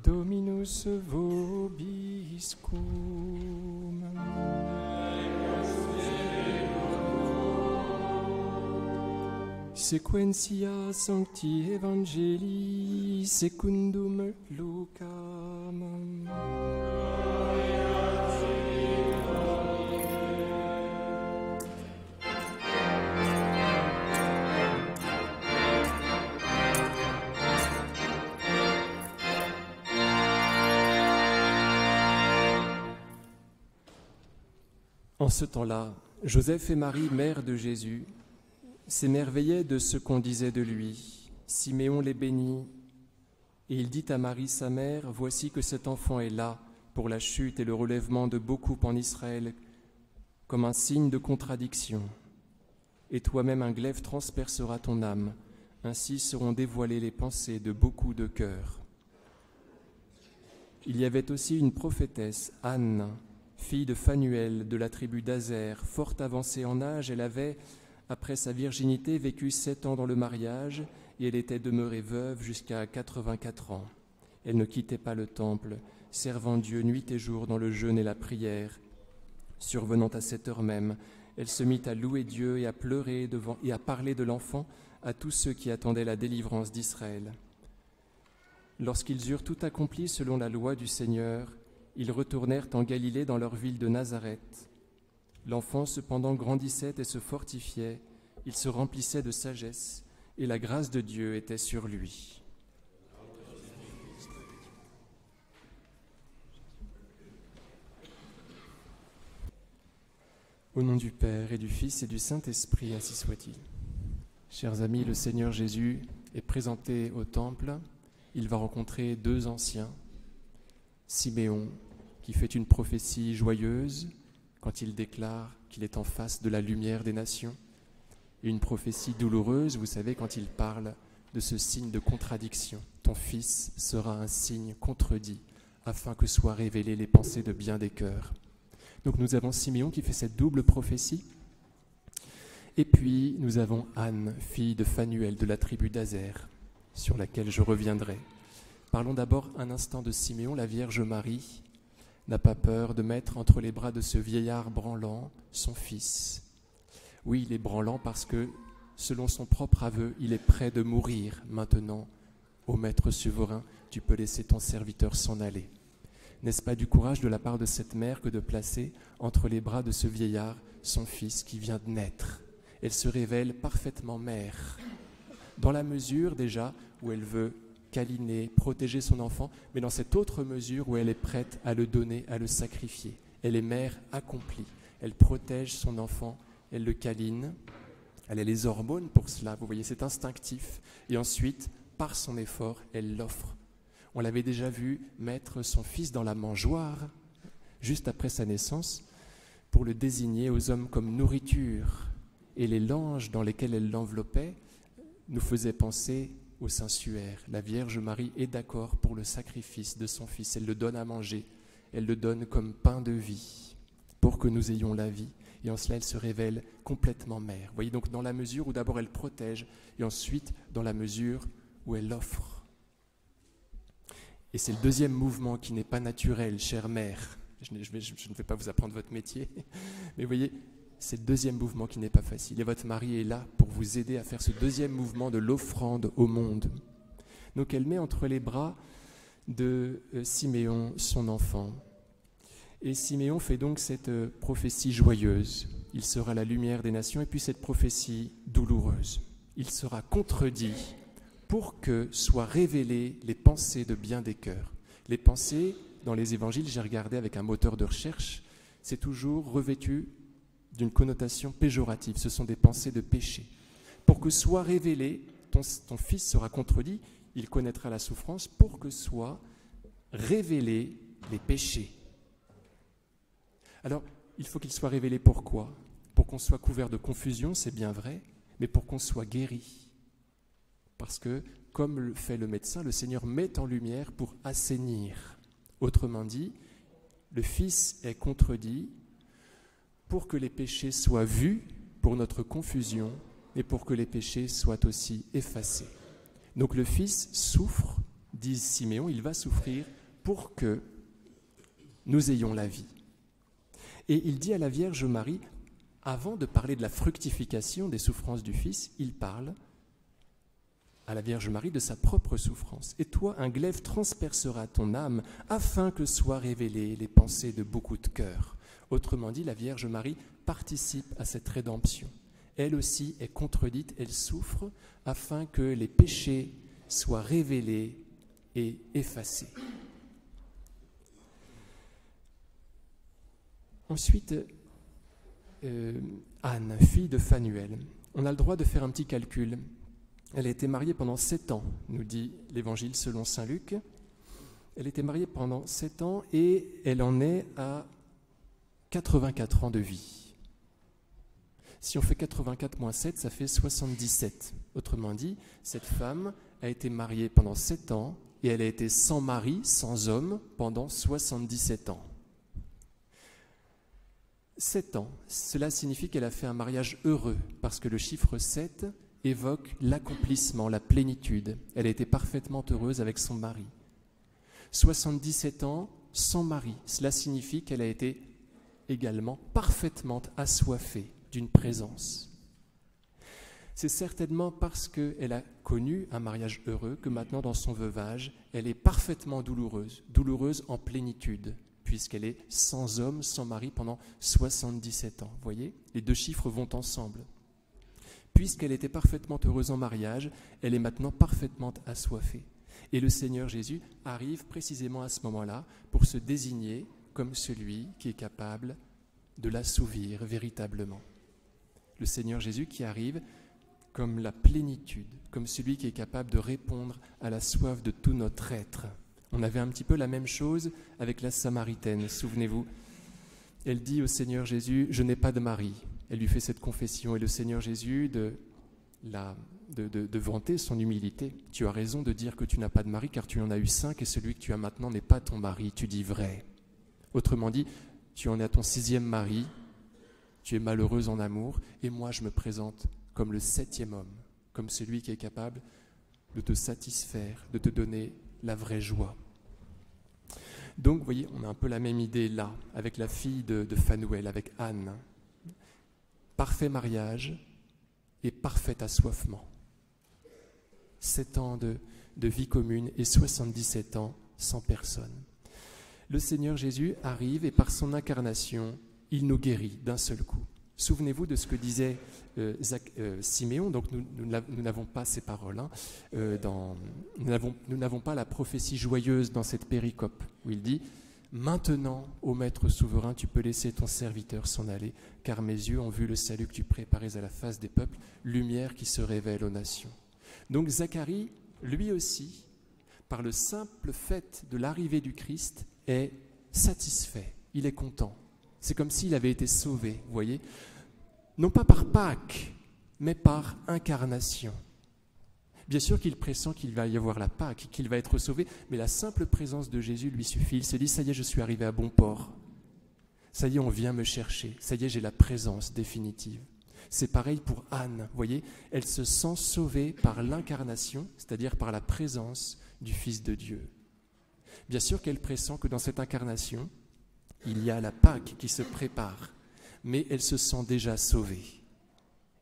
Dominus vobiscum. Sequentia Sancti Evangelii secundum Lucam. En ce temps-là, Joseph et Marie, mère de Jésus, s'émerveillaient de ce qu'on disait de lui. Siméon les bénit, et il dit à Marie sa mère, « Voici que cet enfant est là pour la chute et le relèvement de beaucoup en Israël, comme un signe de contradiction. Et toi-même un glaive transpercera ton âme, ainsi seront dévoilées les pensées de beaucoup de cœurs. » Il y avait aussi une prophétesse, Anne, fille de Phanuel de la tribu d'Azer, fort avancée en âge. Elle avait, après sa virginité, vécu 7 ans dans le mariage, et elle était demeurée veuve jusqu'à 84 ans. Elle ne quittait pas le temple, servant Dieu nuit et jour dans le jeûne et la prière. Survenant à cette heure même, elle se mit à louer Dieu et à pleurer devant et à parler de l'enfant à tous ceux qui attendaient la délivrance d'Israël. Lorsqu'ils eurent tout accompli selon la loi du Seigneur, ils retournèrent en Galilée dans leur ville de Nazareth. L'enfant cependant grandissait et se fortifiait, il se remplissait de sagesse, et la grâce de Dieu était sur lui. Au nom du Père et du Fils et du Saint-Esprit, ainsi soit-il. Chers amis, le Seigneur Jésus est présenté au temple. Il va rencontrer 2 anciens, Siméon, qui fait une prophétie joyeuse quand il déclare qu'il est en face de la lumière des nations, et une prophétie douloureuse, vous savez, quand il parle de ce signe de contradiction. Ton fils sera un signe contredit, afin que soient révélées les pensées de bien des cœurs. Donc nous avons Siméon qui fait cette double prophétie, et puis nous avons Anne, fille de Phanuel de la tribu d'Azer, sur laquelle je reviendrai. Parlons d'abord un instant de Siméon. La Vierge Marie n'a pas peur de mettre entre les bras de ce vieillard branlant son fils. Oui, il est branlant parce que, selon son propre aveu, il est prêt de mourir. Maintenant, ô Maître souverain, tu peux laisser ton serviteur s'en aller. N'est-ce pas du courage de la part de cette mère que de placer entre les bras de ce vieillard son fils qui vient de naître? Elle se révèle parfaitement mère, dans la mesure déjà où elle veut câliner, protéger son enfant, mais dans cette autre mesure où elle est prête à le donner, à le sacrifier. Elle est mère accomplie. Elle protège son enfant, elle le câline. Elle a les hormones pour cela, vous voyez, c'est instinctif. Et ensuite, par son effort, elle l'offre. On l'avait déjà vu mettre son fils dans la mangeoire, juste après sa naissance, pour le désigner aux hommes comme nourriture. Et les langes dans lesquels elle l'enveloppait nous faisaient penser au Saint-Suaire. La Vierge Marie est d'accord pour le sacrifice de son Fils. Elle le donne à manger, elle le donne comme pain de vie, pour que nous ayons la vie. Et en cela, elle se révèle complètement mère. Vous voyez, donc dans la mesure où d'abord elle protège, et ensuite dans la mesure où elle offre. Et c'est le deuxième mouvement qui n'est pas naturel, chère mère. Je ne vais pas vous apprendre votre métier, mais vous voyez, c'est le deuxième mouvement qui n'est pas facile. Et votre mari est là pour vous aider à faire ce deuxième mouvement de l'offrande au monde. Donc elle met entre les bras de Siméon son enfant. Et Siméon fait donc cette prophétie joyeuse. Il sera la lumière des nations. Et puis cette prophétie douloureuse. Il sera contredit pour que soient révélées les pensées de bien des cœurs. Les pensées, dans les évangiles, j'ai regardé avec un moteur de recherche, c'est toujours revêtu d'une connotation péjorative. Ce sont des pensées de péché. Pour que soit révélé, ton fils sera contredit, il connaîtra la souffrance, pour que soient révélés les péchés. Alors, il faut qu'il soit révélé pourquoi ? Pour qu'on soit couvert de confusion, c'est bien vrai, mais pour qu'on soit guéri. Parce que, comme le fait le médecin, le Seigneur met en lumière pour assainir. Autrement dit, le Fils est contredit pour que les péchés soient vus, pour notre confusion, et pour que les péchés soient aussi effacés. Donc le Fils souffre dit Siméon, il va souffrir pour que nous ayons la vie. Et il dit à la Vierge Marie, avant de parler de la fructification des souffrances du Fils, il parle à la Vierge Marie de sa propre souffrance. Et toi, un glaive transpercera ton âme afin que soient révélées les pensées de beaucoup de cœurs. Autrement dit, la Vierge Marie participe à cette rédemption. Elle aussi est contredite, elle souffre afin que les péchés soient révélés et effacés. Ensuite, Anne, fille de Phanuel. On a le droit de faire un petit calcul. Elle a été mariée pendant 7 ans, nous dit l'Évangile selon saint Luc. Elle était mariée pendant 7 ans et elle en est à 84 ans de vie. Si on fait 84 moins 7, ça fait 77. Autrement dit, cette femme a été mariée pendant 7 ans et elle a été sans mari, sans homme, pendant 77 ans. 7 ans, cela signifie qu'elle a fait un mariage heureux, parce que le chiffre 7 évoque l'accomplissement, la plénitude. Elle a été parfaitement heureuse avec son mari. 77 ans sans mari, cela signifie qu'elle a été également parfaitement assoiffée d'une présence. C'est certainement parce qu'elle a connu un mariage heureux que maintenant, dans son veuvage, elle est parfaitement douloureuse en plénitude, puisqu'elle est sans homme, sans mari pendant 77 ans. Vous voyez, les deux chiffres vont ensemble. Puisqu'elle était parfaitement heureuse en mariage, elle est maintenant parfaitement assoiffée. Et le Seigneur Jésus arrive précisément à ce moment-là pour se désigner comme celui qui est capable de l'assouvir véritablement. Le Seigneur Jésus qui arrive comme la plénitude, comme celui qui est capable de répondre à la soif de tout notre être. On avait un petit peu la même chose avec la Samaritaine, souvenez-vous. Elle dit au Seigneur Jésus, « Je n'ai pas de mari ». Elle lui fait cette confession et le Seigneur Jésus de vanter son humilité. « Tu as raison de dire que tu n'as pas de mari car tu en as eu 5 et celui que tu as maintenant n'est pas ton mari, tu dis vrai. » Autrement dit, tu en es à ton 6e mari, tu es malheureuse en amour et moi je me présente comme le 7e homme, comme celui qui est capable de te satisfaire, de te donner la vraie joie. Donc, vous voyez, on a un peu la même idée là, avec la fille de Phanuel, avec Anne. Parfait mariage et parfait assoiffement. 7 ans de vie commune et 77 ans sans personne. Le Seigneur Jésus arrive et par son incarnation, il nous guérit d'un seul coup. Souvenez-vous de ce que disait Siméon, donc nous n'avons pas ces paroles, hein, nous n'avons pas la prophétie joyeuse dans cette péricope où il dit « Maintenant, ô Maître souverain, tu peux laisser ton serviteur s'en aller, car mes yeux ont vu le salut que tu préparais à la face des peuples, lumière qui se révèle aux nations. » Donc Zacharie, lui aussi, par le simple fait de l'arrivée du Christ, est satisfait, il est content. C'est comme s'il avait été sauvé, vous voyez, non pas par Pâques, mais par incarnation. Bien sûr qu'il pressent qu'il va y avoir la Pâque, qu'il va être sauvé, mais la simple présence de Jésus lui suffit. Il se dit, ça y est, je suis arrivé à bon port. Ça y est, on vient me chercher. Ça y est, j'ai la présence définitive. C'est pareil pour Anne, vous voyez, elle se sent sauvée par l'incarnation, c'est-à-dire par la présence du Fils de Dieu. Bien sûr qu'elle pressent que dans cette incarnation, il y a la Pâque qui se prépare, mais elle se sent déjà sauvée.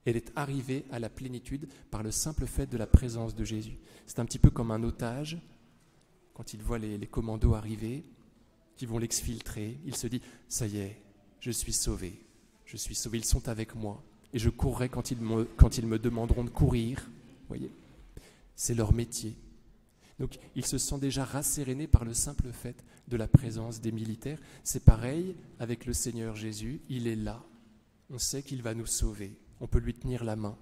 Elle est arrivée à la plénitude par le simple fait de la présence de Jésus. C'est un petit peu comme un otage, quand il voit les commandos arriver, qui vont l'exfiltrer, il se dit « ça y est, je suis sauvé, ils sont avec moi, et je courrai quand ils me demanderont de courir. » Vous voyez, c'est leur métier. Donc, ils se sont déjà rassérénés par le simple fait de la présence des militaires. C'est pareil avec le Seigneur Jésus. Il est là. On sait qu'il va nous sauver. On peut lui tenir la main.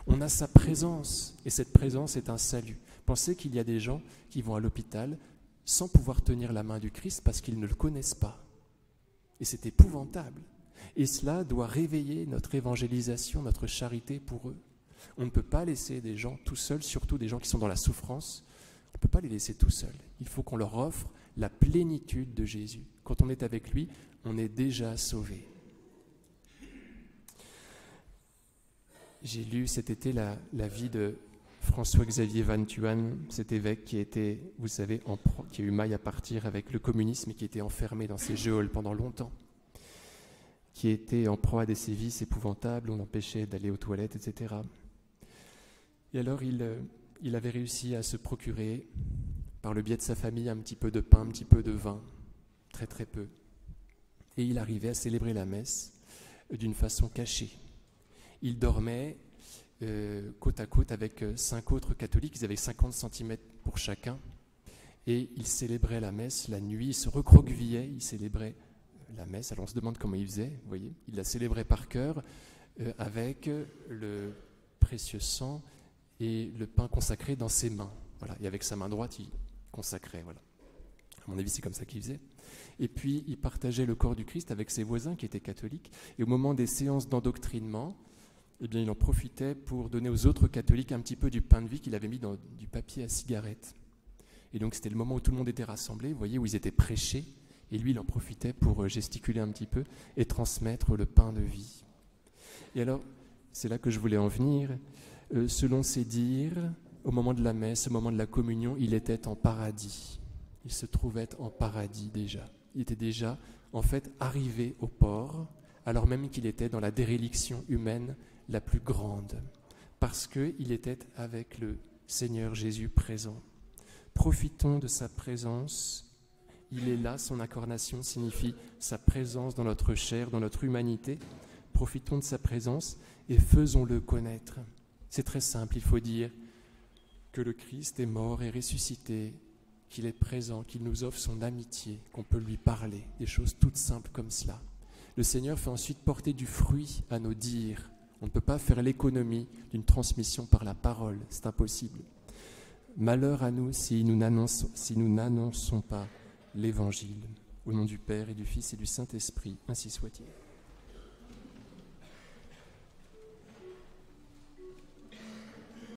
On a sa présence, et cette présence est un salut. Pensez qu'il y a des gens qui vont à l'hôpital sans pouvoir tenir la main du Christ parce qu'ils ne le connaissent pas. Et c'est épouvantable. Et cela doit réveiller notre évangélisation, notre charité pour eux. On ne peut pas laisser des gens tout seuls, surtout des gens qui sont dans la souffrance. On ne peut pas les laisser tout seuls. Il faut qu'on leur offre la plénitude de Jésus. Quand on est avec lui, on est déjà sauvé. J'ai lu cet été la vie de François-Xavier Van Thuan, cet évêque qui était, vous savez, qui a eu maille à partir avec le communisme et qui était enfermé dans ses geôles pendant longtemps, qui était en proie à des sévices épouvantables, on l'empêchait d'aller aux toilettes, etc. Et alors il avait réussi à se procurer, par le biais de sa famille, un petit peu de pain, un petit peu de vin, très très peu. Et il arrivait à célébrer la messe d'une façon cachée. Il dormait côte à côte avec 5 autres catholiques, ils avaient 50 cm pour chacun, et ils célébraient la messe la nuit, ils se recroquevillaient, ils célébraient la messe. Alors on se demande comment ils faisaient, vous voyez, ils la célébraient par cœur avec le précieux sang et le pain consacré dans ses mains, voilà. Et avec sa main droite, il consacrait, voilà. À mon avis, c'est comme ça qu'il faisait. Et puis, il partageait le corps du Christ avec ses voisins qui étaient catholiques, et au moment des séances d'endoctrinement, eh bien, il en profitait pour donner aux autres catholiques un petit peu du pain de vie qu'il avait mis dans du papier à cigarette. Et donc, c'était le moment où tout le monde était rassemblé, vous voyez, où ils étaient prêchés, et lui, il en profitait pour gesticuler un petit peu et transmettre le pain de vie. Et alors, c'est là que je voulais en venir. Selon ses dires, au moment de la messe, au moment de la communion, il était en paradis. Il se trouvait en paradis déjà. Il était déjà, en fait, arrivé au port, alors même qu'il était dans la déréliction humaine la plus grande, parce qu'il était avec le Seigneur Jésus présent. Profitons de sa présence. Il est là, son incarnation signifie sa présence dans notre chair, dans notre humanité. Profitons de sa présence et faisons-le connaître. C'est très simple, il faut dire que le Christ est mort et ressuscité, qu'il est présent, qu'il nous offre son amitié, qu'on peut lui parler, des choses toutes simples comme cela. Le Seigneur fait ensuite porter du fruit à nos dires. On ne peut pas faire l'économie d'une transmission par la parole, c'est impossible. Malheur à nous si nous n'annonçons pas l'Évangile. Au nom du Père et du Fils et du Saint-Esprit, ainsi soit-il.